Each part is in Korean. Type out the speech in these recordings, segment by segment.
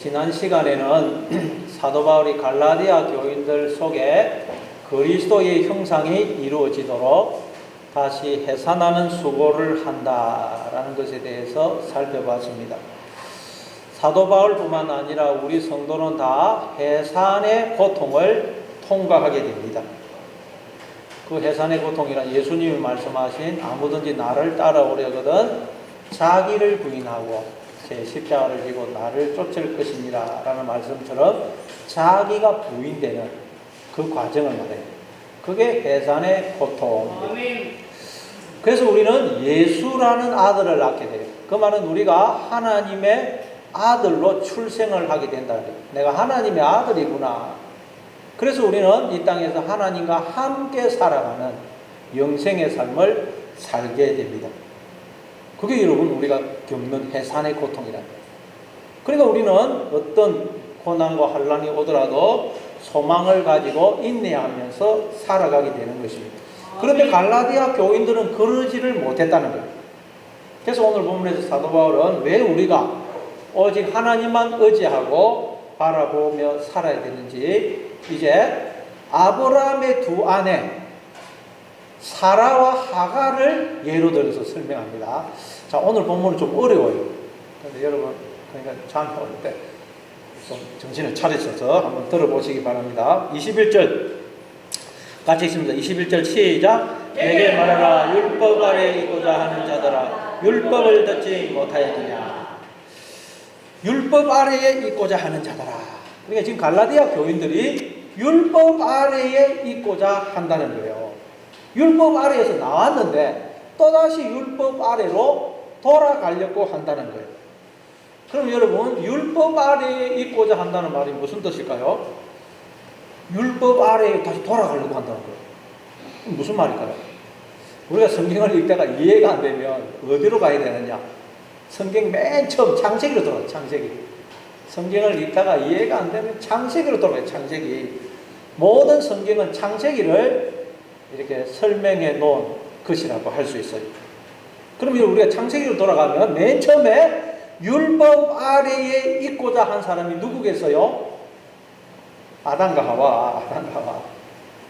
지난 시간에는 사도 바울이 갈라디아 교인들 속에 그리스도의 형상이 이루어지도록 다시 해산하는 수고를 한다라는 것에 대해서 살펴봤습니다. 사도 바울뿐만 아니라 우리 성도는 다 해산의 고통을 통과하게 됩니다. 그 해산의 고통이란 예수님이 말씀하신 아무든지 나를 따라오려거든 자기를 부인하고 제 십자가를 지고 나를 쫓을 것이니라 라는 말씀처럼 자기가 부인되는 그 과정을 말해요. 그게 해산의 고통입니다. 그래서 우리는 예수라는 아들을 낳게 돼요. 그 말은 우리가 하나님의 아들로 출생을 하게 된다. 내가 하나님의 아들이구나. 그래서 우리는 이 땅에서 하나님과 함께 살아가는 영생의 삶을 살게 됩니다. 그게 여러분 우리가 겪는 해산의 고통이라. 그러니까 우리는 어떤 고난과 환난이 오더라도 소망을 가지고 인내하면서 살아가게 되는 것입니다. 그런데 갈라디아 교인들은 그러지를 못했다는 거예요. 그래서 오늘 본문에서 사도 바울은 왜 우리가 오직 하나님만 의지하고 바라보며 살아야 되는지 이제 아브라함의 두 아내 사라와 하갈을 예로 들어서 설명합니다. 자, 오늘 본문은 좀 어려워요. 그런데 여러분, 그러니까 저한테 올 때 좀 정신을 차리셔서 한번 들어보시기 바랍니다. 21절 같이 읽습니다. 21절 시작. 내게 말하라. 율법 아래에 있고자 하는 자들아, 율법을 듣지 못하였느냐. 율법 아래에 있고자 하는 자들아. 그러니까 지금 갈라디아 교인들이 율법 아래에 있고자 한다는 거예요. 율법 아래에서 나왔는데 또다시 율법 아래로 돌아가려고 한다는 거예요. 그럼 여러분, 율법 아래에 있고자 한다는 말이 무슨 뜻일까요? 율법 아래에 다시 돌아가려고 한다는 거예요. 무슨 말일까요? 우리가 성경을 읽다가 이해가 안 되면 어디로 가야 되느냐? 성경 맨 처음 창세기로 돌아가요. 창세기. 성경을 읽다가 이해가 안 되면 창세기로 돌아가요. 창세기. 모든 성경은 창세기를 이렇게 설명해 놓은 것이라고 할 수 있어요. 그러면 우리가 창세기로 돌아가면 맨 처음에 율법 아래에 있고자 한 사람이 누구겠어요? 아담과 하와.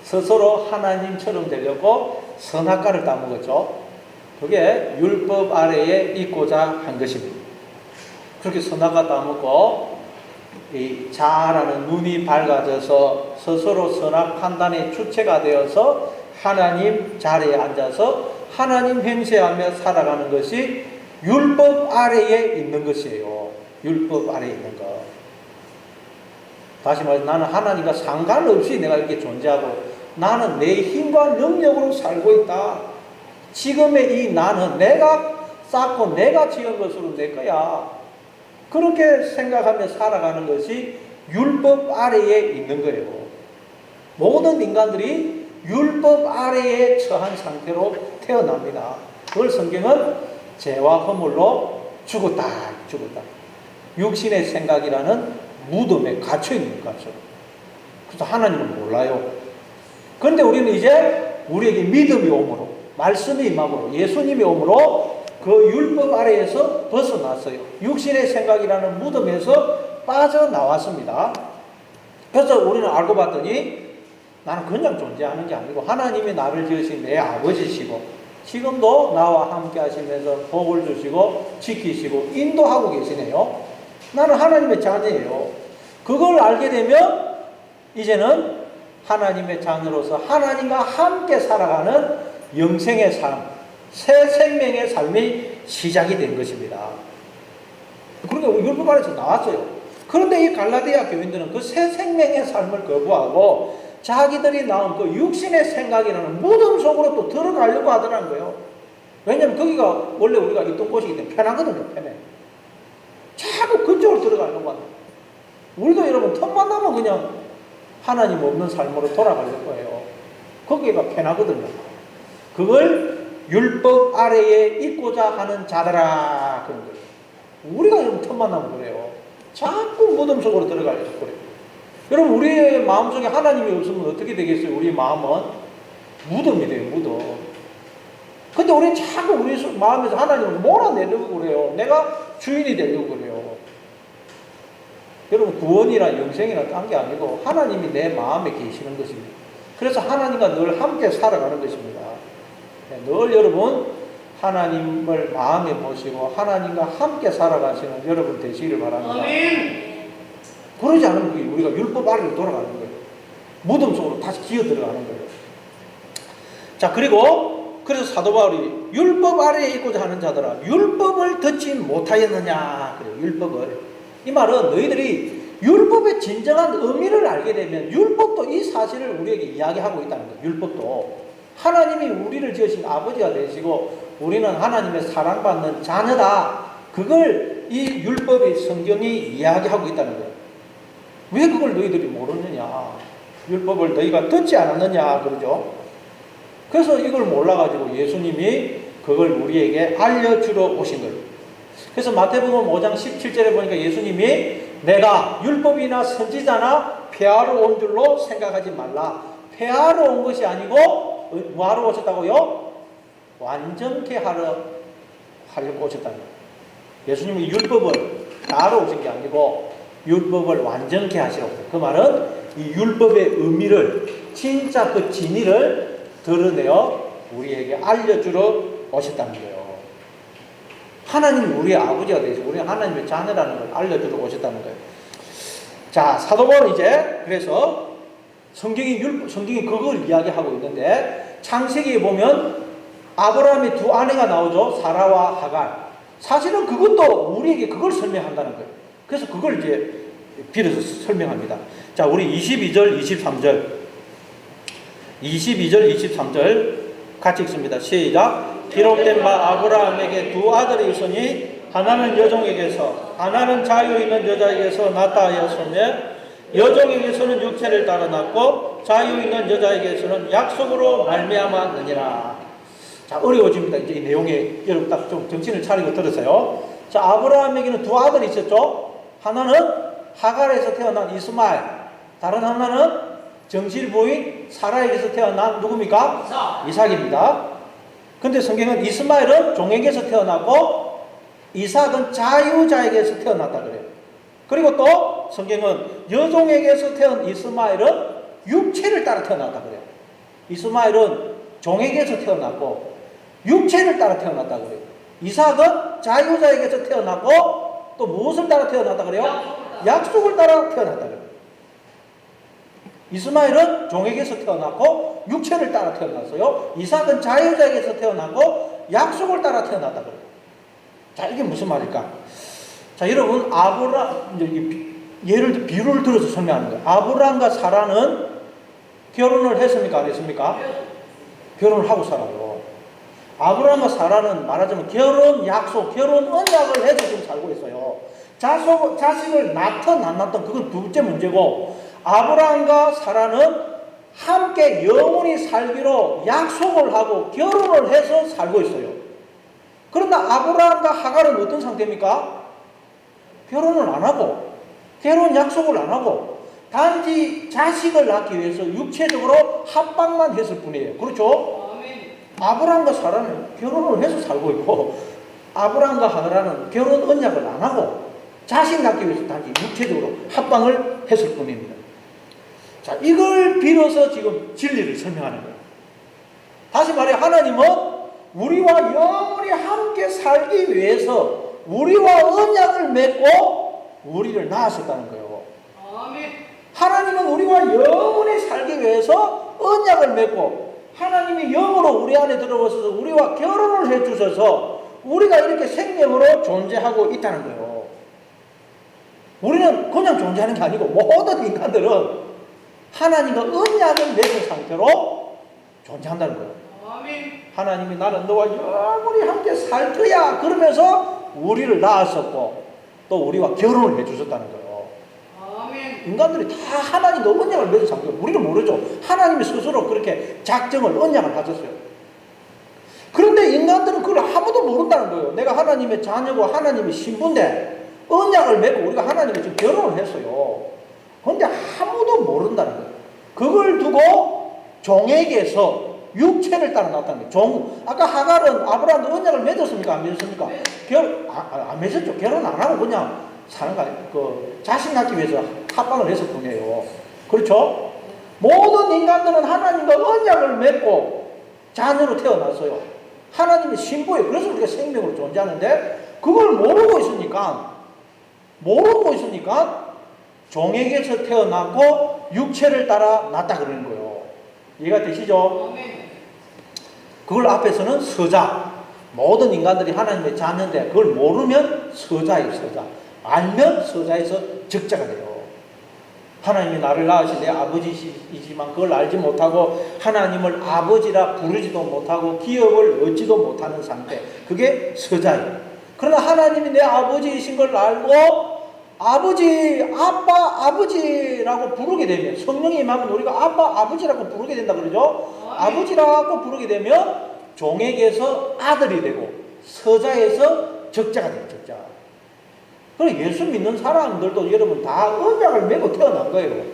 스스로 하나님처럼 되려고 선악과를 따먹었죠. 그게 율법 아래에 있고자 한 것입니다. 그렇게 선악과 따먹고 이 자아라는 눈이 밝아져서 스스로 선악 판단의 주체가 되어서 하나님 자리에 앉아서 하나님 행세하며 살아가는 것이 율법 아래에 있는 것이에요. 율법 아래에 있는 것. 다시 말해서 나는 하나님과 상관없이 내가 이렇게 존재하고 나는 내 힘과 능력으로 살고 있다. 지금의 이 나는 내가 쌓고 내가 지은 것으로 내 거야. 그렇게 생각하며 살아가는 것이 율법 아래에 있는 거예요. 모든 인간들이 율법 아래에 처한 상태로 태어납니다. 그걸 성경은 죄와 허물로 죽었다. 육신의 생각이라는 무덤에 갇혀있는 거죠. 그래서 하나님은 몰라요. 그런데 우리는 이제 우리에게 믿음이 오므로, 말씀이 임함으로, 예수님이 오므로 그 율법 아래에서 벗어났어요. 육신의 생각이라는 무덤에서 빠져나왔습니다. 그래서 우리는 알고 봤더니 나는 그냥 존재하는 게 아니고 하나님이 나를 지으신 내 아버지시고 지금도 나와 함께 하시면서 복을 주시고 지키시고 인도하고 계시네요. 나는 하나님의 자녀예요. 그걸 알게 되면 이제는 하나님의 자녀로서 하나님과 함께 살아가는 영생의 삶, 새 생명의 삶이 시작이 된 것입니다. 그러니까 율법 아래에서 나왔어요. 그런데 이 갈라디아 교인들은 그 새 생명의 삶을 거부하고 자기들이 낳은 그 육신의 생각이라는 무덤 속으로 또 들어가려고 하더라는 거예요. 왜냐하면 거기가 원래 우리가 있던 곳이기 때문에 편하거든요. 편해. 자꾸 그쪽으로 들어가려고 한다. 우리도 여러분 틈만 나면 그냥 하나님 없는 삶으로 돌아가려고 해요. 거기가 편하거든요. 그걸 율법 아래에 있고자 하는 자들아 그런 거예요. 우리가 여러분 틈만 나면 그래요. 자꾸 무덤 속으로 들어가려고 그래요. 여러분 우리의 마음속에 하나님이 없으면 어떻게 되겠어요? 우리 마음은 무덤이 돼요. 무덤. 근데 우리는 자꾸 우리 마음에서 하나님을 몰아내려고 그래요. 내가 주인이 되려고 그래요. 여러분 구원이나 영생이나 딴 게 아니고 하나님이 내 마음에 계시는 것입니다. 그래서 하나님과 늘 함께 살아가는 것입니다. 늘 여러분 하나님을 마음에 모시고 하나님과 함께 살아가시는 여러분 되시기를 바랍니다. 아멘. 그러지 않으면 우리가 율법 아래로 돌아가는 거예요. 무덤 속으로 다시 기어 들어가는 거예요. 자, 그래서 사도 바울이 율법 아래에 있고자 하는 자들아 율법을 듣지 못하였느냐 그래요. 율법을. 이 말은 너희들이 율법의 진정한 의미를 알게 되면 율법도 이 사실을 우리에게 이야기하고 있다는 거예요. 율법도 하나님이 우리를 지으신 아버지가 되시고 우리는 하나님의 사랑받는 자녀다. 그걸 이 율법이 성경이 이야기하고 있다는 거예요. 왜 그걸 너희들이 모르느냐? 율법을 너희가 듣지 않았느냐 그러죠. 그래서 이걸 몰라가지고 예수님이 그걸 우리에게 알려주러 오신 거예요. 그래서 마태복음 5장 17절에 보니까 예수님이 내가 율법이나 선지자나 폐하러 온 줄로 생각하지 말라. 폐하러 온 것이 아니고 뭐하러 오셨다고요? 완전케 하려고 오셨다는 거예요. 예수님이 율법을 따로 오신 게 아니고 율법을 완전케 하시라고. 그 말은 이 율법의 의미를 진짜 그 진리를 드러내어 우리에게 알려주러 오셨다는 거예요. 하나님이 우리의 아버지가 되시고 우리는 하나님의 자녀라는 걸 알려주러 오셨다는 거예요. 자, 사도 바울은 이제 그래서 성경이 그걸 이야기하고 있는데 창세기에 보면 아브라함의 두 아내가 나오죠. 사라와 하갈. 사실은 그것도 우리에게 그걸 설명한다는 거예요. 그래서 그걸 이제 빌어서 설명합니다. 자, 우리 22절, 23절. 22절, 23절 같이 읽습니다. 시작. 기록된 바 아브라함에게 두 아들이 있으니 하나는 여종에게서 하나는 자유 있는 여자에게서 낳다 하였으며 여종에게서는 육체를 따라 낳고 자유 있는 여자에게서는 약속으로 말미암았느니라. 자, 어려워집니다. 이제 이 내용에 여러분 딱 좀 정신을 차리고 들으세요. 자, 아브라함에게는 두 아들이 있었죠. 하나는 하갈에서 태어난 이스마엘, 다른 하나는 정실 부인 사라에게서 태어난 누굽니까? 이삭입니다. 근데 성경은 이스마엘은 종에게서 태어났고 이삭은 자유자에게서 태어났다 그래요. 그리고 또 성경은 여종에게서 태어난 이스마엘은 육체를 따라 태어났다 그래요. 이스마엘은 종에게서 태어났고 육체를 따라 태어났다 그래요. 이삭은 자유자에게서 태어났고 또 무엇을 따라 태어났다 그래요? 약속을 따라 태어났다 그래요. 이스마엘은 종에게서 태어났고 육체를 따라 태어났어요. 이삭은 자유자에게서 태어났고 약속을 따라 태어났다 그래요. 자, 이게 무슨 말일까? 자, 여러분 예를 들어 비유를 들어서 설명하는 거예요. 아브라함과 사라는 결혼을 했습니까? 안 했습니까? 결혼을 하고 살아요. 아브라함과 사라는 말하자면 결혼 약속, 결혼 언약을 해서 지금 살고 있어요. 자식을 낳든 안 낳든 그건 둘째 문제고 아브라함과 사라는 함께 영원히 살기로 약속을 하고 결혼을 해서 살고 있어요. 그런데 아브라함과 하갈은 어떤 상태입니까? 결혼을 안 하고 결혼 약속을 안 하고 단지 자식을 낳기 위해서 육체적으로 합방만 했을 뿐이에요. 그렇죠? 아브라함과 사라는 결혼을 해서 살고 있고 아브라함과 하갈은 결혼 언약을 안 하고 자식 낳기 위해서 단지 육체적으로 합방을 했을 뿐입니다. 자, 이걸 빌어서 지금 진리를 설명하는 거예요. 다시 말해 하나님은 우리와 영원히 함께 살기 위해서 우리와 언약을 맺고 우리를 낳으셨다는 거예요. 하나님은 우리와 영원히 살기 위해서 언약을 맺고 하나님이 영으로 우리 안에 들어오셔서 우리와 결혼을 해주셔서 우리가 이렇게 생명으로 존재하고 있다는 거예요. 우리는 그냥 존재하는 게 아니고 모든 인간들은 하나님과 언약을 맺은 상태로 존재한다는 거예요. 하나님이 나는 너와 영원히 함께 살 거야 그러면서 우리를 낳았었고 또 우리와 결혼을 해주셨다는 거예요. 인간들이 다 하나님과 언약을 맺은 상태로 우리는 모르죠. 하나님이 스스로 그렇게 작정을 언약을 하셨어요. 그런데 인간들은 그걸 아무도 모른다는 거예요. 내가 하나님의 자녀고 하나님의 신부인데 언약을 맺고 우리가 하나님과 지금 결혼을 했어요. 그런데 아무도 모른다는 거예요. 그걸 두고 종에게서 육체를 따라 나왔다는 거예요. 아까 하갈은 아브라함도 언약을 맺었습니까? 안 맺었습니까? 안 맺었죠. 결혼 안 하고 그냥 사는 거 그 자식 낳기 위해서 합방을 했을 뿐이에요. 그렇죠? 모든 인간들은 하나님과 언약을 맺고 자녀로 태어났어요. 하나님의 신부예요. 그래서 우리가 생명으로 존재하는데 그걸 모르고 있으니까 종에게서 태어났고 육체를 따라 났다 그러는 거예요. 이해가 되시죠? 그걸 앞에서는 서자. 모든 인간들이 하나님의 자녀인데 그걸 모르면 서자예요. 서자. 알면 서자에서 적자가 돼요. 하나님이 나를 낳으신 내 아버지이지만 그걸 알지 못하고 하나님을 아버지라 부르지도 못하고 기업을 얻지도 못하는 상태. 그게 서자예요. 그러나 하나님이 내 아버지이신 걸 알고 아버지, 아빠, 아버지라고 부르게 되면 성령이 임하면 우리가 아빠, 아버지라고 부르게 된다 그러죠. 아버지라고 부르게 되면 종에게서 아들이 되고 서자에서 적자가 돼요. 적자. 그럼 예수 믿는 사람들도 여러분 다 언약을 맺고 태어난 거예요.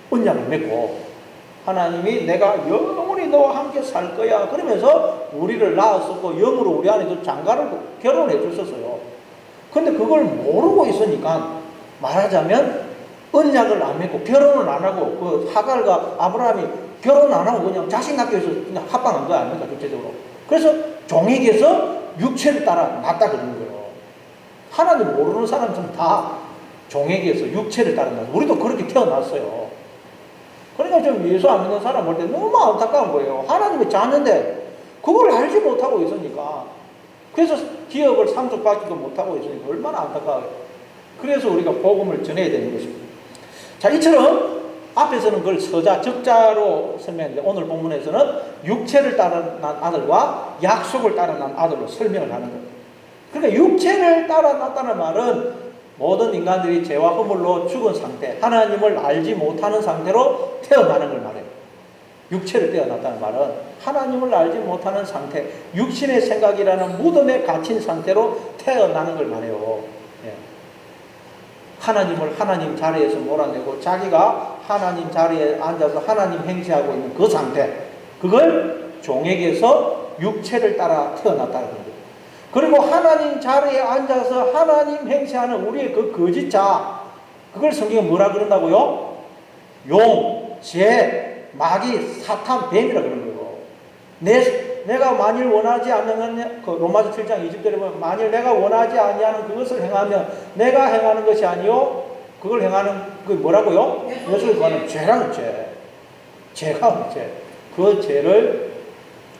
언약을 맺고 하나님이 내가 영원히 너와 함께 살 거야 그러면서 우리를 낳았었고 영으로 우리 안에 장가를 결혼해 줬었어요. 근데 그걸 모르고 있으니까 말하자면 언약을 안 맺고 결혼을 안 하고 그 하갈과 아브라함이 결혼 안 하고 그냥 자식 낳기 위해서 그냥 합방한 거 아닙니까? 전체적으로. 그래서 종에게서 육체를 따라 낳았다 그러는 거예요. 하나님 모르는 사람들은 다 종에게서 육체를 따라 낳았어요. 우리도 그렇게 태어났어요. 그러니까 좀 예수 안 믿는 사람 볼 때 너무 안타까운 거예요. 하나님의 자녀인데 그걸 알지 못하고 있으니까. 그래서 기업을 상속받지도 못하고 있으니까 얼마나 안타까워요. 그래서 우리가 복음을 전해야 되는 것입니다. 자, 이처럼 앞에서는 그걸 서자, 적자로 설명했는데 오늘 본문에서는 육체를 따라 난 아들과 약속을 따라 난 아들로 설명을 하는 거예요. 그러니까 육체를 따라 났다는 말은 모든 인간들이 죄와 허물로 죽은 상태, 하나님을 알지 못하는 상태로 태어나는 걸 말해요. 육체를 태어났다는 말은 하나님을 알지 못하는 상태, 육신의 생각이라는 무덤에 갇힌 상태로 태어나는 걸 말해요. 예. 하나님을 하나님 자리에서 몰아내고 자기가 하나님 자리에 앉아서 하나님 행세하고 있는 그 상태, 그걸 종에게서 육체를 따라 태어났다는 거예요. 그리고 하나님 자리에 앉아서 하나님 행세하는 우리의 그 거짓자, 그걸 성경에 뭐라 그런다고요? 용, 재, 마귀, 사탄, 뱀이라 그러는 거예요. 내가 만일 원하지 않으면, 그 로마서 7장 20절에 보면 만일 내가 원하지 아니하는 그것을 행하면 내가 행하는 것이 아니요 그걸 행하는 그 뭐라고요? 예수를 구하는 죄라는 죄. 죄가 죄. 그 죄를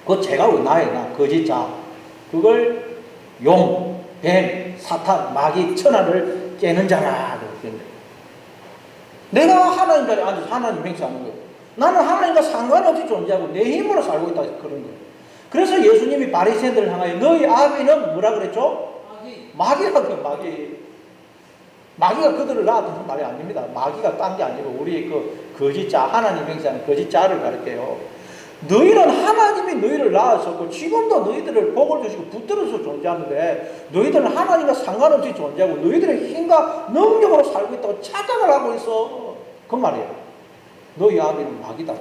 그 죄가 나의 나 거짓자. 그걸 용, 뱀, 사탄, 마귀, 천하를 깨는 자라. 내가 하나님 자리에 앉아서 하나님 행세하는 거예요. 나는 하나님과 상관없이 존재하고 내 힘으로 살고 있다 그런 거예요. 그래서 예수님이 바리새인들을 향하여 너희 아비는 뭐라 그랬죠? 마귀라고요. 마귀가 그들을 낳았던 말이 아닙니다. 마귀가 딴 게 아니고 우리 그 거짓자, 하나님 행세하는 거짓자를 가르쳐요. 너희는 하나님이 너희를 낳았었고 지금도 너희들을 복을 주시고 붙들어서 존재하는데 너희들은 하나님과 상관없이 존재하고 너희들의 힘과 능력으로 살고 있다고 착각을 하고 있어. 그 말이에요. 너희 아비는 마귀다.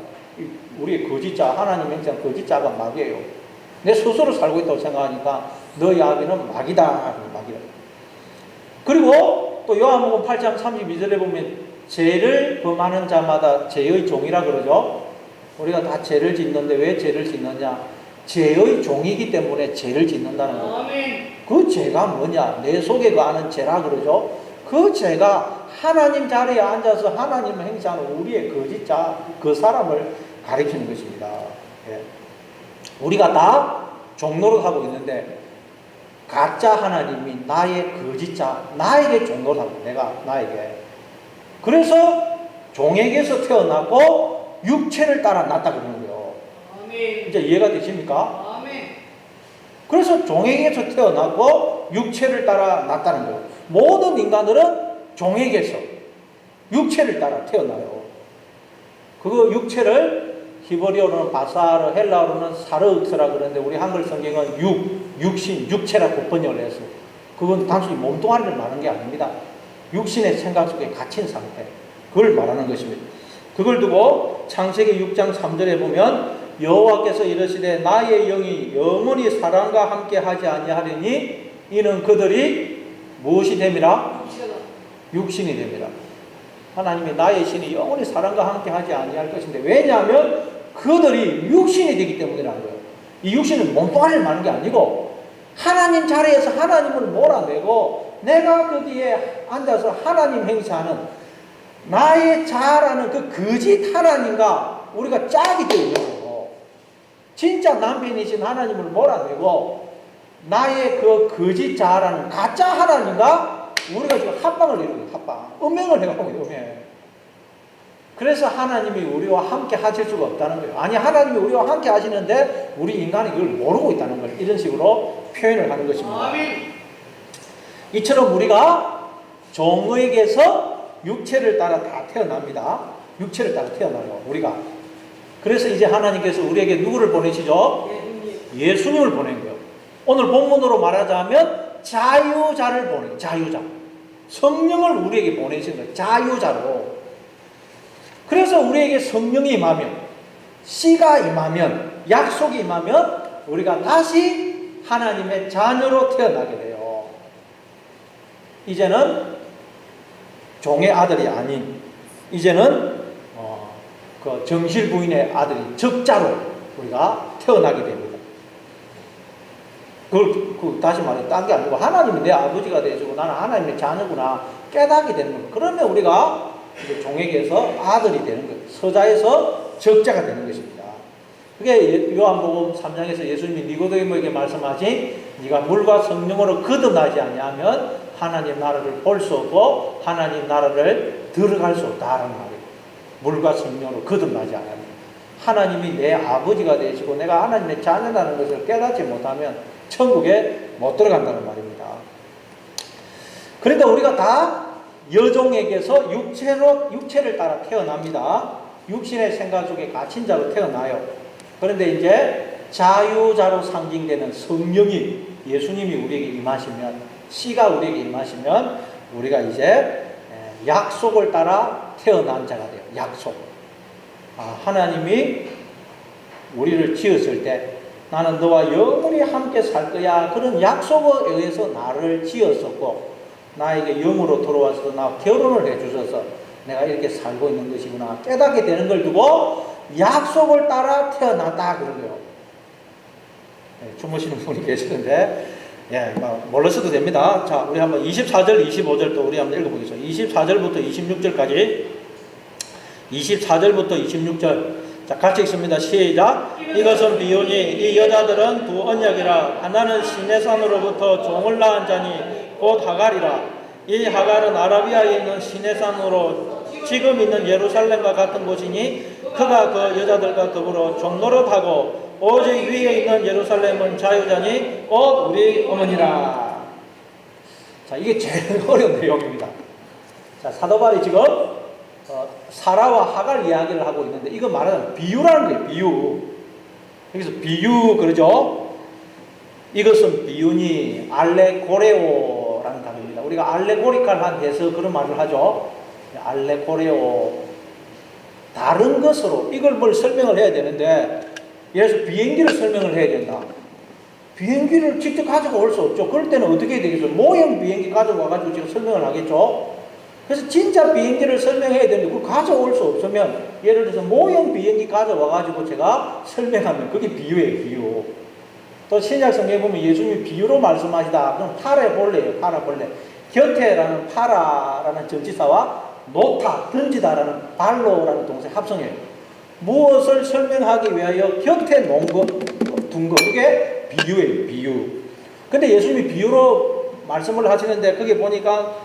우리의 거짓자, 하나님 행세한 거짓자가 마귀예요. 내 스스로 살고 있다고 생각하니까 너희 아비는 마귀다. 마귀다. 그리고 또 요한복음 8장 32절에 보면 죄를 범하는 자마다 죄의 종이라 그러죠. 우리가 다 죄를 짓는데 왜 죄를 짓느냐? 죄의 종이기 때문에 죄를 짓는다는 거예요. 그 죄가 뭐냐? 내 속에 그 아는 죄라 그러죠. 그 죄가 하나님 자리에 앉아서 하나님을 행사하는 우리의 거짓자, 그 사람을 가리키는 것입니다. 예. 우리가 다 종노릇하고 있는데 가짜 하나님이 나의 거짓자, 나에게 종노릇하고 나에게. 그래서 종에게서 태어나고 육체를 따라 났다 그러는 거예요. 아멘. 이제 이해가 되십니까? 아멘. 그래서 종에게서 태어나고 육체를 따라 났다는 거예요. 모든 인간들은 종에게서 육체를 따라 태어나요. 그 육체를 히브리어로는 바사르, 헬라어로는 사르익스라 그러는데 우리 한글 성경은 육신, 육체라고 번역을 해서 그건 단순히 몸뚱아리를 말하는 게 아닙니다. 육신의 생각 속에 갇힌 상태, 그걸 말하는 것입니다. 그걸 두고 창세기 6장 3절에 보면 여호와께서 이르시되 나의 영이 영원히 사람과 함께 하지 아니하리니 이는 그들이 무엇이 됨이라? 육신이 됩니다. 하나님이 나의 신이 영원히 사람과 함께 하지 아니할 것인데, 왜냐하면 그들이 육신이 되기 때문이라는 거예요. 이 육신은 몸뚱아리를 말하는 게 아니고 하나님 자리에서 하나님을 몰아내고 내가 거기에 앉아서 하나님 행사하는 나의 자라는 그 거짓 하나님과 우리가 짝이 되어 있는 거고, 진짜 남편이신 하나님을 몰아내고 나의 그 거짓 자라는 가짜 하나님과 우리가 지금 합방을 이루고 있어요. 합방. 음행을 해가고 있어요. 음행. 그래서 하나님이 우리와 함께 하실 수가 없다는 거예요. 아니, 하나님이 우리와 함께 하시는데 우리 인간이 그걸 모르고 있다는 걸 이런 식으로 표현을 하는 것입니다. 아멘. 이처럼 우리가 종에게서 육체를 따라 다 태어납니다. 육체를 따라 태어나요, 우리가. 그래서 이제 하나님께서 우리에게 누구를 보내시죠? 예수님을 보낸 거예요. 오늘 본문으로 말하자면 자유자를 보내요. 자유자. 성령을 우리에게 보내신 거예요. 자유자로. 그래서 우리에게 성령이 임하면, 씨가 임하면, 약속이 임하면 우리가 다시 하나님의 자녀로 태어나게 돼요. 이제는 종의 아들이 아닌, 이제는 그 정실 부인의 아들이 적자로 우리가 태어나게 됩니다. 다시 말해, 딴 게 아니고 하나님이 내 아버지가 되시고 나는 하나님의 자녀구나 깨닫게 되는 거예요. 그러면 우리가 종에게서 아들이 되는 거예요. 서자에서 적자가 되는 것입니다. 그게 요한복음 3장에서 예수님이 니고데모에게 말씀하신 네가 물과 성령으로 거듭나지 아니하면 하나님 나라를 볼 수 없고 하나님 나라를 들어갈 수 없다라는 말이에요. 물과 성령으로 거듭나지 않으면 하나님이 내 아버지가 되시고 내가 하나님의 자녀라는 것을 깨닫지 못하면 천국에 못 들어간다는 말입니다. 그러니까 우리가 다 여종에게서 육체를 따라 태어납니다. 육신의 생각 속에 갇힌 자로 태어나요. 그런데 이제 자유자로 상징되는 성령이, 예수님이 우리에게 임하시면, 씨가 우리에게 임하시면 우리가 이제 약속을 따라 태어난 자가 돼요. 약속. 하나님이 우리를 지었을 때 나는 너와 영원히 함께 살 거야, 그런 약속에 의해서 나를 지었었고 나에게 영으로 들어와서 나 결혼을 해주셔서 내가 이렇게 살고 있는 것이구나 깨닫게 되는 걸 두고 약속을 따라 태어났다 그러고요. 주무시는 분이 계시는데 모르셔도 됩니다. 자, 우리 한번 24절 25절도 우리 한번 읽어보겠습니다. 24절부터 26절까지 24절부터 26절 자, 같이 읽습니다. 시작. 이것은 비유니 이 여자들은 두 언약이라. 하나는 시내산으로부터 종을 낳은 자니 곧 하갈이라. 이 하갈은 아라비아에 있는 시내산으로 지금 있는 예루살렘과 같은 곳이니 그가 그 여자들과 더불어 종노릇하고 오직 위에 있는 예루살렘은 자유자니 곧 우리 어머니라. 자, 이게 제일 어려운 내용입니다. 자, 사도 바울이 지금 사라와 하갈 이야기를 하고 있는데 이거 말하는 비유라는 거예요. 비유. 여기서 비유 그러죠. 이것은 비유니 알레고레오라는 단어입니다. 우리가 알레고리칼한 해서 그런 말을 하죠. 알레고레오. 다른 것으로 이걸 뭘 설명을 해야 되는데 예를 들어서 비행기를 설명을 해야 된다. 비행기를 직접 가지고 올 수 없죠. 그럴 때는 어떻게 해야 되겠어요? 모형 비행기 가지고 와가지고 지금 설명을 하겠죠. 그래서 진짜 비행기를 설명해야 되는데 그걸 가져올 수 없으면 예를 들어서 모형 비행기 가져와가지고 제가 설명하면 그게 비유예요. 비유. 또 신약 성경에 보면 예수님이 비유로 말씀하시다. 그럼 파라볼레예요. 파라볼레. 곁에라는 파라라는 전치사와 놓다, 던지다라는 발로라는 동사의 합성이에요. 무엇을 설명하기 위하여 곁에 놓은 것, 둔 것. 그게 비유예요. 비유. 근데 예수님이 비유로 말씀을 하시는데 거기 보니까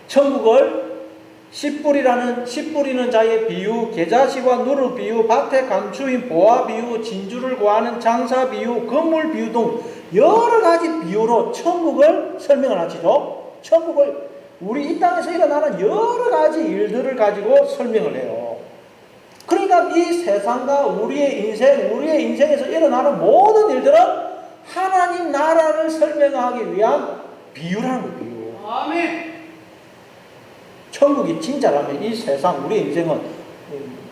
천국을 씨 뿌리는 자의 비유, 계자씨와 누르 비유, 밭의 감추인 보아 비유, 진주를 구하는 장사 비유, 건물 비유 등 여러 가지 비유로 천국을 설명을 하시죠. 천국을 우리 이 땅에서 일어나는 여러 가지 일들을 가지고 설명을 해요. 그러니까 이 세상과 우리의 인생에서 일어나는 모든 일들은 하나님 나라를 설명하기 위한 비유라는 거예요. 비유. 아멘. 천국이 진짜라면 이 세상 우리 인생은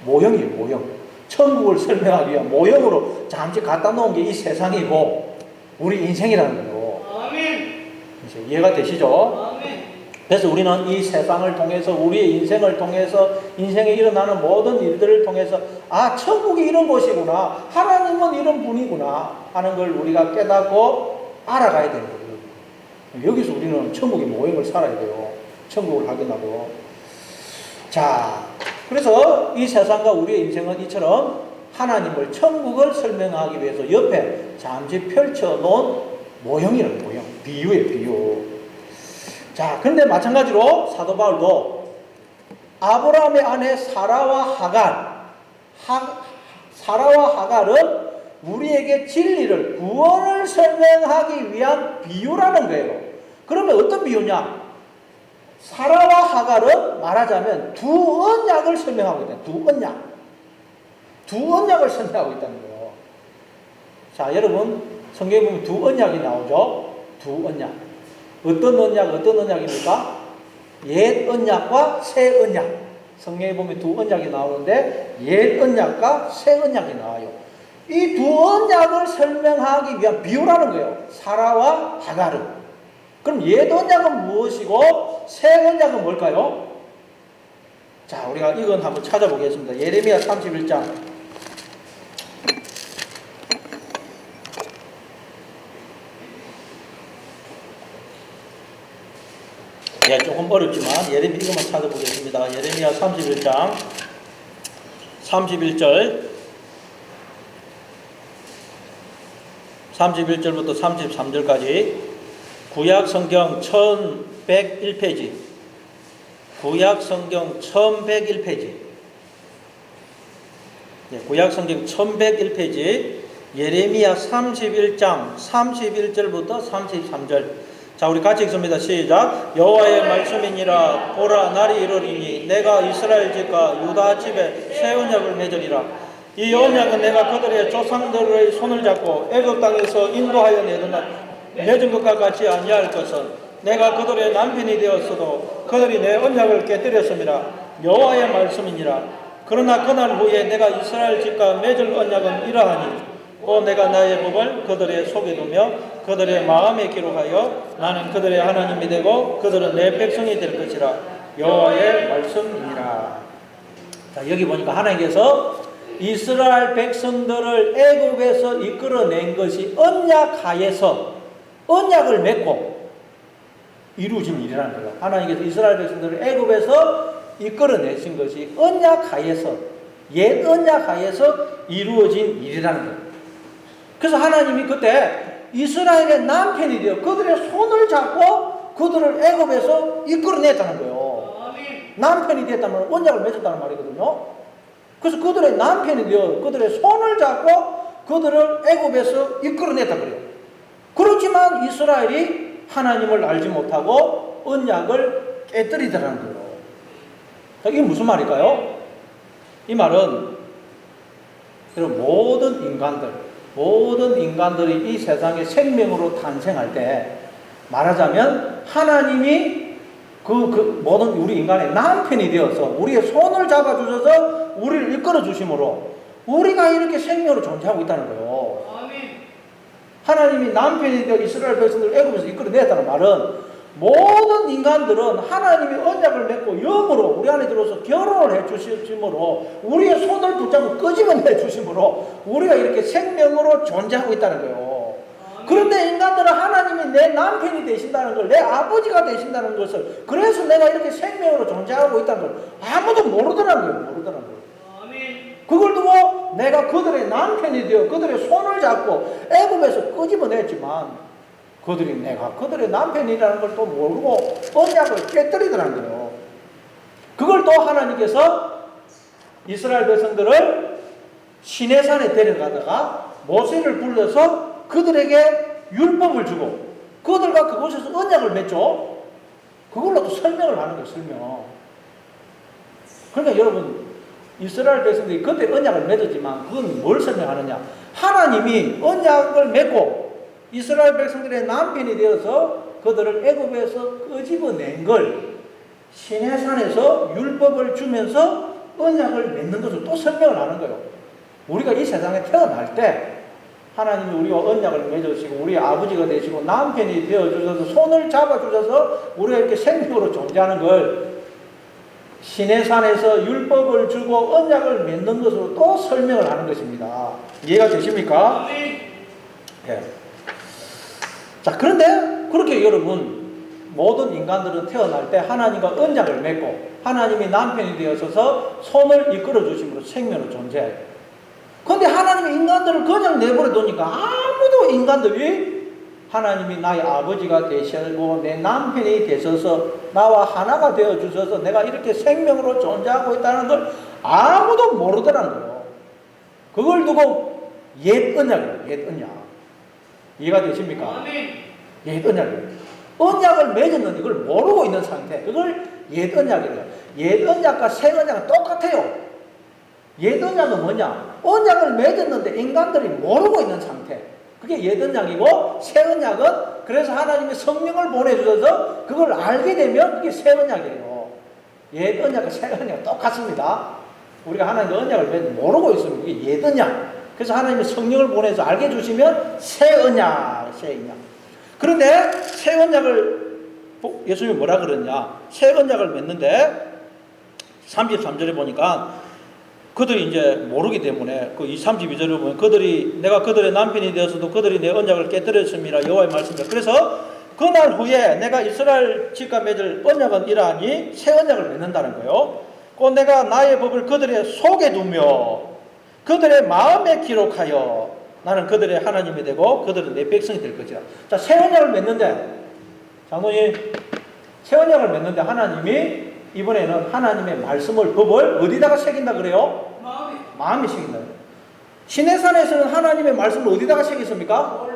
모형이에요. 모형. 천국을 설명하기 위한 모형으로 잠시 갖다 놓은 게 이 세상이고 우리 인생이라는 거예요. 아멘. 이제 이해가 되시죠? 아멘. 그래서 우리는 이 세상을 통해서 우리의 인생을 통해서 인생에 일어나는 모든 일들을 통해서 천국이 이런 곳이구나, 하나님은 이런 분이구나 하는 걸 우리가 깨닫고 알아가야 되는 거예요. 여기서 우리는 천국의 모형을 살아야 돼요. 천국을 확인하고. 자, 그래서 이 세상과 우리의 인생은 이처럼 하나님을, 천국을 설명하기 위해서 옆에 잠시 펼쳐놓은 모형이라는 모형, 비유예요, 비유. 자, 그런데 마찬가지로 사도 바울도 아브라함의 아내 사라와 하갈은 우리에게 진리를, 구원을 설명하기 위한 비유라는 거예요. 그러면 어떤 비유냐? 사라와 하갈은 말하자면 두 언약을 설명하고 있다. 두 언약을 설명하고 있다는 거예요. 자, 여러분 성경에 보면 두 언약이 나오죠. 두 언약. 어떤 언약입니까? 옛 언약과 새 언약. 성경에 보면 두 언약이 나오는데 옛 언약과 새 언약이 나와요. 이 두 언약을 설명하기 위한 비유라는 거예요. 사라와 하갈은. 그럼 옛 언약은 무엇이고 새 언약은 뭘까요? 자, 우리가 이건 한번 찾아보겠습니다. 예레미야 31장. 예, 조금 어렵지만 이것만 찾아보겠습니다. 예레미야 31장 31절부터 33절까지 구약 성경 1101페이지. 구약 성경 1101페이지. 예, 구약 성경 1101페이지. 예레미야 31장 31절부터 33절. 자, 우리 같이 읽습니다. 시작. 여호와의 말씀이니라. 보라, 날이 이르리니 내가 이스라엘 집과 유다 집에 새 언약을 맺으리라. 이 언약은 내가 그들의 조상들의 손을 잡고 애굽 땅에서 인도하여 맺은 것과 같이 아니할 것은 내가 그들의 남편이 되었어도 그들이 내 언약을 깨뜨렸습니다. 여호와의 말씀이니라. 그러나 그날 후에 내가 이스라엘 집과 맺을 언약은 이러하니 또 내가 나의 법을 그들의 속에 두며 그들의 마음에 기록하여 나는 그들의 하나님이 되고 그들은 내 백성이 될 것이라. 여호와의 말씀이니라. 자, 여기 보니까 하나님께서 이스라엘 백성들을 애굽에서 이끌어낸 것이 언약하에서 언약을 맺고 이루어진 일이라는 거예요. 하나님께서 이스라엘 백성들을 애굽에서 이끌어내신 것이 언약하에서, 옛 언약하에서 이루어진 일이라는 거예요. 그래서 하나님이 그때 이스라엘의 남편이 되어 그들의 손을 잡고 그들을 애굽에서 이끌어냈다는 거예요. 남편이 되었다는 언약을 맺었다는 말이거든요. 그래서 그들의 남편이 되어 그들의 손을 잡고 그들을 애굽에서 이끌어냈다 그래요. 그렇지만 이스라엘이 하나님을 알지 못하고 언약을 깨뜨리더라는 거예요. 이게 무슨 말일까요? 이 말은 여러분 모든 인간들이 이 세상에 생명으로 탄생할 때 말하자면 하나님이 모든 우리 인간의 남편이 되어서 우리의 손을 잡아주셔서 우리를 이끌어 주심으로 우리가 이렇게 생명으로 존재하고 있다는 거예요. 하나님이 남편이 되어 이스라엘 백성들을 애굽에서 이끌어냈다는 말은 모든 인간들은 하나님이 언약을 맺고 영으로 우리 안에 들어서 결혼을 해 주심으로 우리의 손을 붙잡고 끄집어내 주심으로 우리가 이렇게 생명으로 존재하고 있다는 거예요. 그런데 인간들은 하나님이 내 남편이 되신다는 걸, 내 아버지가 되신다는 것을, 그래서 내가 이렇게 생명으로 존재하고 있다는 걸 아무도 모르더라는 거예요. 그걸 두고 내가 그들의 남편이 되어 그들의 손을 잡고 애굽에서 끄집어냈지만 그들이 내가 그들의 남편이라는 걸 또 모르고 언약을 깨뜨리더라는 거예요. 그걸 또 하나님께서 이스라엘 백성들을 시내산에 데려가다가 모세를 불러서 그들에게 율법을 주고 그들과 그곳에서 언약을 맺죠. 그걸로도 설명을 하는 거예요. 설명. 그러니까 여러분 이스라엘 백성들이 그때 언약을 맺었지만 그건 뭘 설명하느냐? 하나님이 언약을 맺고 이스라엘 백성들의 남편이 되어서 그들을 애굽에서 끄집어낸 걸 시내산에서 율법을 주면서 언약을 맺는 것을 또 설명을 하는 거예요. 우리가 이 세상에 태어날 때 하나님이 우리와 언약을 맺으시고 우리 아버지가 되시고 남편이 되어주셔서 손을 잡아주셔서 우리가 이렇게 생명으로 존재하는 걸 시내산에서 율법을 주고 언약을 맺는 것으로 또 설명을 하는 것입니다. 이해가 되십니까? 예. 자, 그런데 그렇게 여러분 모든 인간들은 태어날 때 하나님과 언약을 맺고 하나님이 남편이 되어서 손을 이끌어 주심으로 생명으로 존재해요. 그런데 하나님이 인간들을 그냥 내버려 두니까 아무도 인간들이 하나님이 나의 아버지가 되시고 내 남편이 되셔서 나와 하나가 되어 주셔서 내가 이렇게 생명으로 존재하고 있다는 걸 아무도 모르더라는 거예요. 그걸 두고 옛 언약이에요. 옛 언약. 이해가 되십니까? 옛 언약이에요. 언약을 맺었는데 그걸 모르고 있는 상태. 그걸 옛 언약이래요. 옛 언약과 새 언약은 똑같아요. 옛 언약은 뭐냐? 언약을 맺었는데 인간들이 모르고 있는 상태. 그게 옛 언약이고 새 언약은 그래서 하나님이 성령을 보내주셔서 그걸 알게 되면 그게 새 언약이에요. 옛 언약과 새 언약 똑같습니다. 우리가 하나님의 언약을 맺는데 모르고 있으면 그게 옛 언약. 그래서 하나님이 성령을 보내서 알게 해주시면 새 언약, 새 언약. 그런데 새 언약을 예수님이 뭐라 그러냐? 새 언약을 맺는데 33절에 보니까 그들이 이제 모르기 때문에 그 32절을 보면 내가 그들의 남편이 되어서도 그들이 내 언약을 깨뜨렸습니다. 여호와의 말씀입니다. 그래서 그날 후에 내가 이스라엘 집과 맺을 언약은 이러하니 새 언약을 맺는다는 거예요. 곧 내가 나의 법을 그들의 속에 두며 그들의 마음에 기록하여 나는 그들의 하나님이 되고 그들은 내 백성이 될 것이다. 자, 새 언약을 맺는데 장로님 새 언약을 맺는데 하나님이 이번에는 하나님의 말씀을 법을 어디다가 새긴다 그래요? 마음에 새긴다. 시내산에서는 하나님의 말씀을 어디다가 새겼습니까?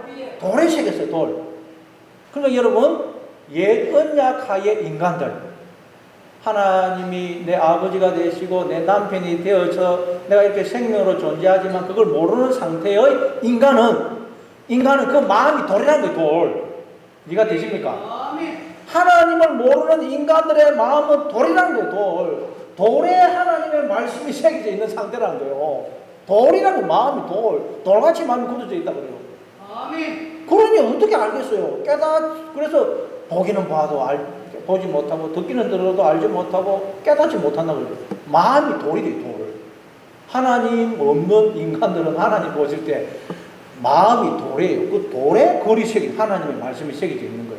돌에 새겼어요. 돌. 그러니까 여러분 옛 언약 하의 인간들 하나님이 내 아버지가 되시고 내 남편이 되어서 내가 이렇게 생명으로 존재하지만 그걸 모르는 상태의 인간은 그 마음이 돌이라는 거예요. 돌. 이해가 되십니까? 하나님을 모르는 인간들의 마음은 돌이라는 거예요. 돌. 돌에 하나님의 말씀이 새겨져 있는 상태라는 거예요. 돌이라는 마음이 돌같이 마음이 굳어져 있다 그래요. 아멘. 그러니 어떻게 알겠어요? 그래서 보기는 봐도 보지 못하고 듣기는 들어도 알지 못하고 깨닫지 못한다 그래요. 마음이 돌이 돼요. 돌. 하나님 없는 인간들은 하나님 보실 때 마음이 돌이에요. 그 돌에 글이 하나님의 말씀이 새겨져 있는 거예요.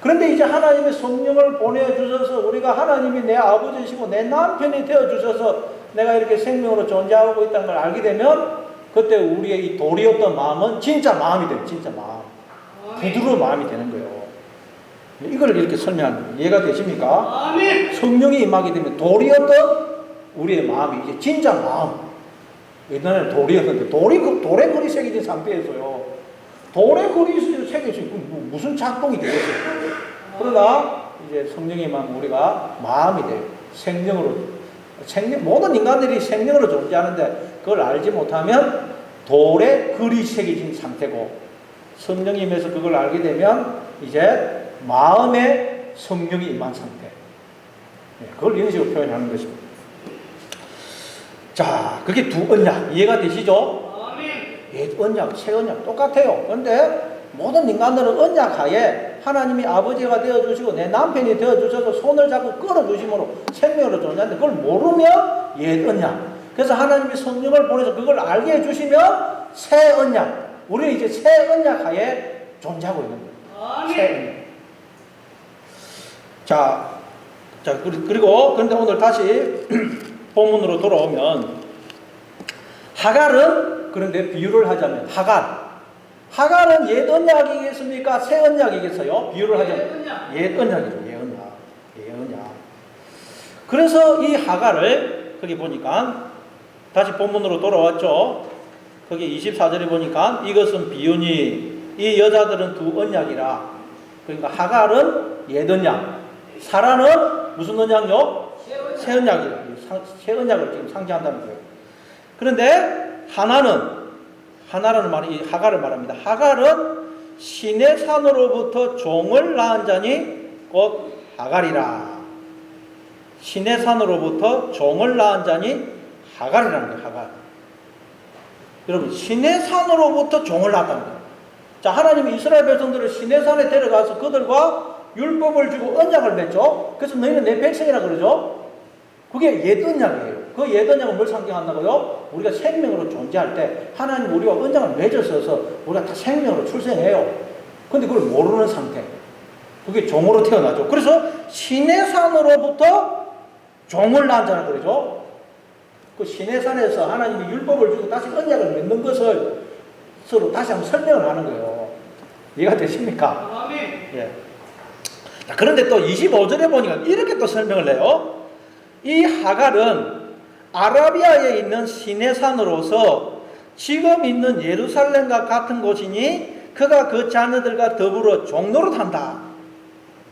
그런데 이제 하나님의 성령을 보내주셔서 우리가 하나님이 내 아버지시고 내 남편이 되어주셔서 내가 이렇게 생명으로 존재하고 있다는 걸 알게 되면 그때 우리의 이 돌이었던 마음은 진짜 마음이 돼요. 진짜 마음. 부드러운 마음이 되는 거예요. 이걸 이렇게 설명하는 거예요. 이해가 되십니까? 아멘. 성령이 임하게 되면 돌이었던 우리의 마음이 이제 진짜 마음. 옛날에는 돌이었는데 돌에 글이 새겨진 상태에서요. 돌에 글이 새겨진 무슨 작동이 되겠어요? 그러나 이제 성령이 임하면 우리가 마음이 돼요. 모든 인간들이 생명으로 존재하는데 그걸 알지 못하면 돌에 글이 새겨진 상태고 성령이 임해서 그걸 알게 되면 이제 마음에 성령이 임한 상태. 그걸 이런 식으로 표현하는 것입니다. 자, 그게 두 언약. 이해가 되시죠? 옛 언약, 새 언약 똑같아요. 그런데 모든 인간들은 언약 하에 하나님이 아버지가 되어주시고 내 남편이 되어주셔서 손을 잡고 끌어주심으로 생명으로 존재하는데 그걸 모르면 옛 언약. 그래서 하나님이 성령을 보내서 그걸 알게 해주시면 새 언약. 우리는 이제 새 언약 하에 존재하고 있는 거예요. 새 언약. 자, 그런데 오늘 다시 본문으로 돌아오면 하갈은 그런데 비유를 하자면 하갈은 옛 언약이겠습니까? 새 언약이겠어요? 비유를 하자면 옛 언약이죠. 옛 언약. 그래서 이 하갈을 거기 보니까 다시 본문으로 돌아왔죠. 거기 24절에 보니까 이것은 비유니 이 여자들은 두 언약이라. 그러니까 하갈은 옛 언약, 사라는 무슨 언약요? 새 언약이에요. 새 언약을 지금 상징한다는 거예요. 그런데 하나라는 말이 하갈을 말합니다. 하갈은 신의 산으로부터 종을 낳은 자니 곧 하갈이라. 신의 산으로부터 종을 낳은 자니 하갈이라는 거예요. 하갈. 여러분, 시내산으로부터 종을 낳았다는 거예요. 자, 하나님이 이스라엘 백성들을 시내산에 데려가서 그들과 율법을 주고 언약을 맺죠. 그래서 너희는 내 백성이라 그러죠. 그게 옛 언약이에요. 그 옛 언약은 뭘 상징한다고요? 우리가 생명으로 존재할 때 하나님 우리와 언약을 맺어서 우리가 다 생명으로 출생해요. 근데 그걸 모르는 상태. 그게 종으로 태어나죠. 그래서 시내산으로부터 종을 낳은 자라 그러죠. 그 시내산에서 하나님이 율법을 주고 다시 언약을 맺는 것을 서로 다시 한번 설명을 하는 거예요. 이해가 되십니까? 예. 자, 그런데 또 25절에 보니까 이렇게 또 설명을 해요. 이 하갈은 아라비아에 있는 시내산으로서 지금 있는 예루살렘과 같은 곳이니 그가 그 자녀들과 더불어 종노릇한다.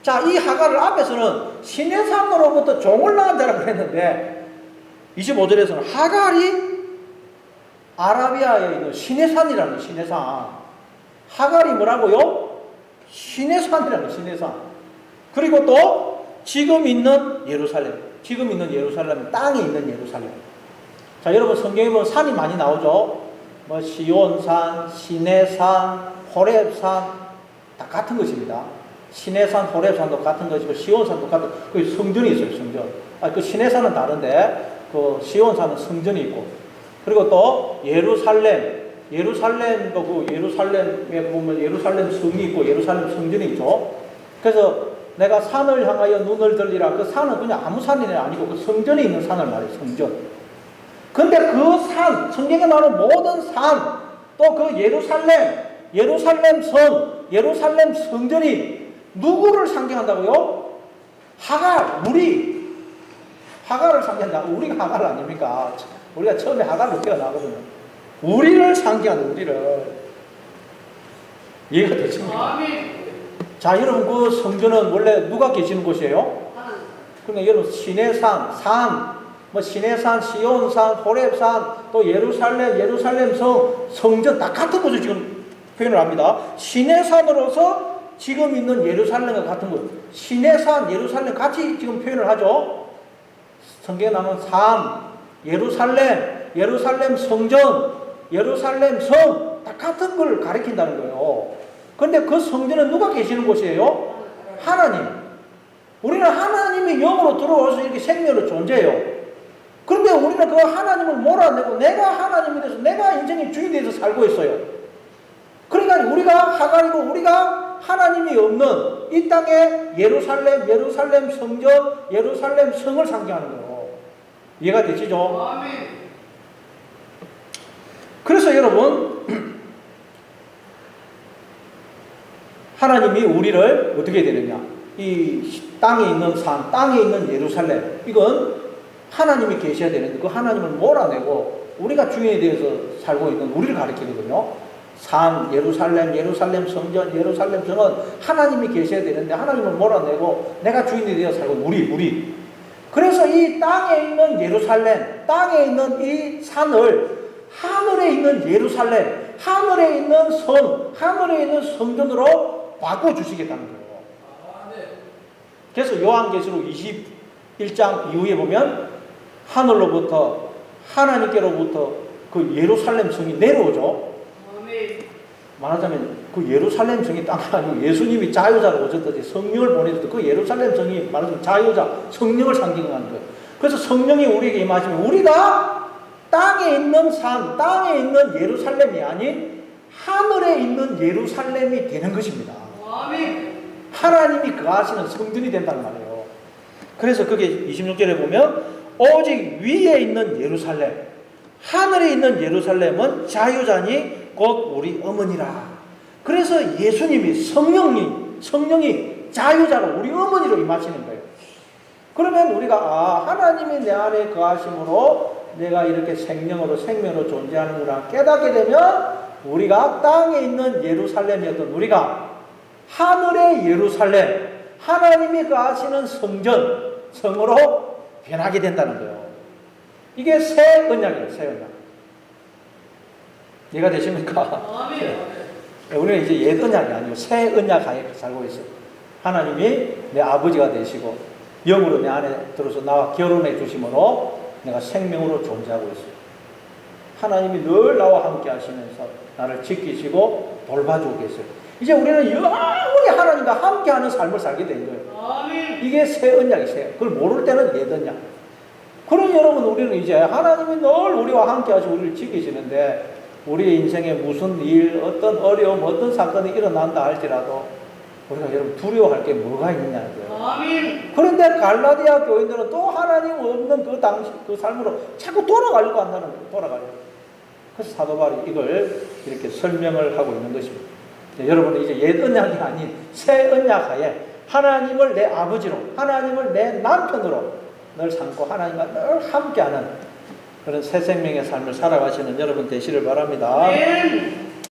자, 이 하갈을 앞에서는 시내산으로부터 종을 낳은 자라고 그랬는데 25절에서는 하갈이 아라비아에 있는 시내산이라는 거예요. 시내산. 하갈이 뭐라고요? 시내산이라는 거예요. 시내산. 그리고 또 지금 있는 예루살렘. 지금 있는 예루살렘, 땅에 있는 예루살렘. 자, 여러분 성경에 보면 산이 많이 나오죠. 뭐 시온산, 시내산, 호렙산 다 같은 것입니다. 시내산, 호렙산도 같은 것이고 시온산도 같은. 그 성전이 있어요. 성전. 그 시내산은 다른데 그 시온산은 성전이 있고. 그리고 또 예루살렘도 그 예루살렘에 보면 예루살렘 성이 있고 예루살렘 성전이 있죠. 그래서 내가 산을 향하여 눈을 들리라. 그 산은 그냥 아무 산이 아니고 그 성전에 있는 산을 말해요. 성전. 근데 그 산, 성경에 나오는 모든 산, 또 그 예루살렘 성, 예루살렘 성전이 누구를 상징한다고요? 하갈, 우리. 하갈을 상징한다. 우리가 하갈 아닙니까? 우리가 처음에 하갈로 태어나거든요. 우리를 상징하는 우리를. 이해가 되십니까? 자, 여러분 그 성전은 원래 누가 계시는 곳이에요? 그러니까 여러분 시내산, 뭐 시내산, 시온산, 호렙산, 또 예루살렘 성전 다 같은 곳을 지금 표현을 합니다. 시내산으로서 지금 있는 예루살렘과 같은 곳. 시내산, 예루살렘 같이 지금 표현을 하죠. 성경에 나오는 산, 예루살렘 성전, 예루살렘 성 다 같은 걸 가리킨다는 거예요. 그런데 그 성전은 누가 계시는 곳이에요? 하나님. 우리는 하나님이 영으로 들어와서 이렇게 생명으로 존재해요. 그런데 우리는 그 하나님을 몰아내고 내가 하나님이 돼서 내가 인생의 주인이 돼서 살고 있어요. 그러니까 우리가 하갈이고 우리가 하나님이 없는 이 땅에 예루살렘 성전, 예루살렘 성을 상징하는 거예요. 이해가 되시죠? 아멘. 그래서 여러분 하나님이 우리를 어떻게 되느냐? 이 땅에 있는 산, 땅에 있는 예루살렘, 이건 하나님이 계셔야 되는데 그 하나님을 몰아내고 우리가 주인에 대해서 살고 있는 우리를 가리키거든요. 산, 예루살렘 성전, 예루살렘 성은 하나님이 계셔야 되는데 하나님을 몰아내고 내가 주인이 되어 살고 우리. 그래서 이 땅에 있는 예루살렘, 땅에 있는 이 산을 하늘에 있는 예루살렘, 하늘에 있는 성, 하늘에 있는 성전으로 바꿔주시겠다는 거예요. 그래서 요한계시록 21장 이후에 보면 하늘로부터 하나님께로부터 그 예루살렘 성이 내려오죠. 말하자면 그 예루살렘 성이 땅이 아니고 예수님이 자유자로 오셨듯이 성령을 보내줬던 그 예루살렘 성이 말하자면 자유자, 성령을 상징하는 거예요. 그래서 성령이 우리에게 임하시면 우리가 땅에 있는 산, 땅에 있는 예루살렘이 아닌 하늘에 있는 예루살렘이 되는 것입니다. 하나님이 거하시는 성전이 된다는 말이에요. 그래서 그게 26절에 보면 오직 위에 있는 예루살렘, 하늘에 있는 예루살렘은 자유자니 곧 우리 어머니라. 그래서 예수님이 성령이 자유자로 우리 어머니로 임하시는 거예요. 그러면 우리가 하나님이 내 안에 거하심으로 내가 이렇게 생명으로 존재하는구나 깨닫게 되면 우리가 땅에 있는 예루살렘이었던 우리가 하늘의 예루살렘, 하나님이 거하시는 성으로 변하게 된다는 거예요. 이게 새 언약이에요. 새 언약. 이해가 되십니까? 우리는 이제 옛 언약이 아니고 새 언약 하에 살고 있어요. 하나님이 내 아버지가 되시고 영으로 내 안에 들어서 나와 결혼해 주심으로 내가 생명으로 존재하고 있어요. 하나님이 늘 나와 함께 하시면서 나를 지키시고 돌봐주고 계세요. 이제 우리는 영원히 하나님과 함께하는 삶을 살게 된 거예요. 아멘. 이게 새 언약이세요. 그걸 모를 때는 옛 언약. 그런 여러분, 우리는 이제 하나님이 늘 우리와 함께 하시고 우리를 지키시는데 우리의 인생에 무슨 일, 어떤 어려움, 어떤 사건이 일어난다 할지라도 우리가 여러분 두려워할 게 뭐가 있느냐는 거예요. 아멘. 그런데 갈라디아 교인들은 또 하나님 없는 그 당시 그 삶으로 자꾸 돌아가려고 한다는 거예요. 돌아가려고. 그래서 사도 바울이 이걸 이렇게 설명을 하고 있는 것입니다. 여러분은 이제 옛 언약이 아닌 새 언약 하에 하나님을 내 아버지로, 하나님을 내 남편으로 늘 삼고 하나님과 늘 함께하는 그런 새 생명의 삶을 살아가시는 여러분 되시를 바랍니다. 아멘.